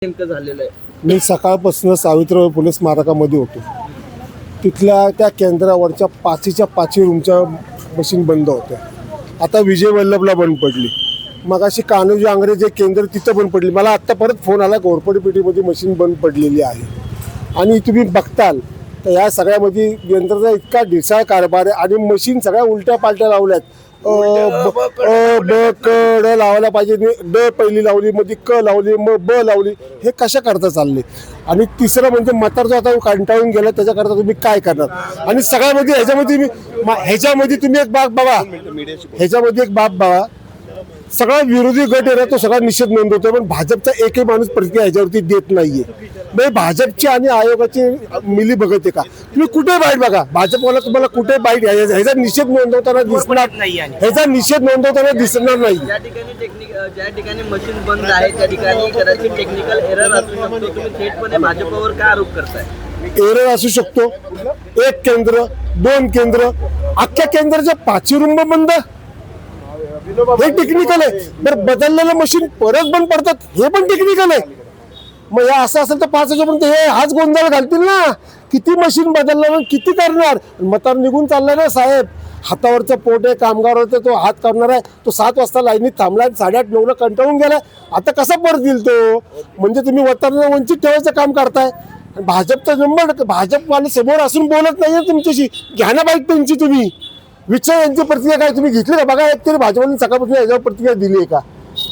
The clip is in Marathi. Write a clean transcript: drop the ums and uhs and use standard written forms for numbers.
नेमकं झालेलं आहे? मी सकाळपासून सावित्रीबाई फुले स्मारकामध्ये होतो. तिथल्या त्या केंद्रावरच्या पाचीच्या पाची रूमच्या मशीन बंद होत्या. आता विजय वल्लभला बंद पडली. मग अशी कान्होजी आंग्रे जे केंद्र तिथं बंद पडली. मला आत्ता परत फोन आला घोरपडी पेठीमध्ये मशीन बंद पडलेली आहे. आणि तुम्ही बघताल तर या सगळ्यामध्ये यंत्राचा इतका ढिसाळ कारभार आहे आणि मशीन सगळ्या उलट्या पालट्या लावल्यात. ब क ड लावायला पाहिजे, ड पहिली लावली, मध्ये क लावली, मग ब लावली. हे कशा करता चालले? आणि तिसरं म्हणजे म्हातार जो आता कंटाळून गेला त्याच्याकरता तुम्ही काय करणार? आणि सगळ्यामध्ये ह्याच्यामध्ये तुम्ही एक बाब बघा, ह्याच्यामध्ये एक बाब बघा, सगळा विरोधी गट आहे ना तो सगळा निषेध नोंदवतो, पण भाजपचा एकही माणूस प्रतिक्रिया ह्याच्यावरती देत नाहीये. म्हणजे भाजपची आणि आयोगाची मिली बघत आहे का? तुम्ही कुठे बाईट बघा, भाजपवाला तुम्हाला कुठे बाईट ह्याचा निषेध नोंदवताना दिसणार, ह्याचा निषेध नोंदवताना दिसणार नाही. ज्या ठिकाणी मशीन बंद आहे त्या ठिकाणी कदाचित टेक्निकल एरर असू शकतो. तुम्ही थेटपणे भाजपवर काय आरोप करताय? एरर असू शकतो. एक केंद्र, दोन केंद्र, अख्ख्या केंद्राच्या पाचही रूम बंद, हे टेक्निकल आहे. बरं, बदललेलं मशीन परत बंद पडतात, हे पण टेक्निकल आहे. मग हे असं असेल तर 5 वाजेपर्यंत हे हाच गोंधळ घालतील ना. किती मशीन बदलणार, किती करणार? मतार निघून चाललाय ना साहेब. हातावरचं पोट आहे, कामगारावरचं तो हात करणार आहे. तो 7 वाजता लाईनीत थांबलाय, 8:30-9ला कंटाळून गेलाय. आता कसा परत येईल तो? म्हणजे तुम्ही वतांना वंचित ठेवायचं काम करताय. भाजपचा नंबर, भाजपवाले समोर असून बोलत नाहीये तुमच्याशी. घ्या ना बाईक त्यांची तुम्ही. विचार यांची प्रतिक्रिया काय तुम्ही घेतली का? बघा, एक तरी भाजपने सकाळपासून याच्यावर प्रतिक्रिया दिली आहे का?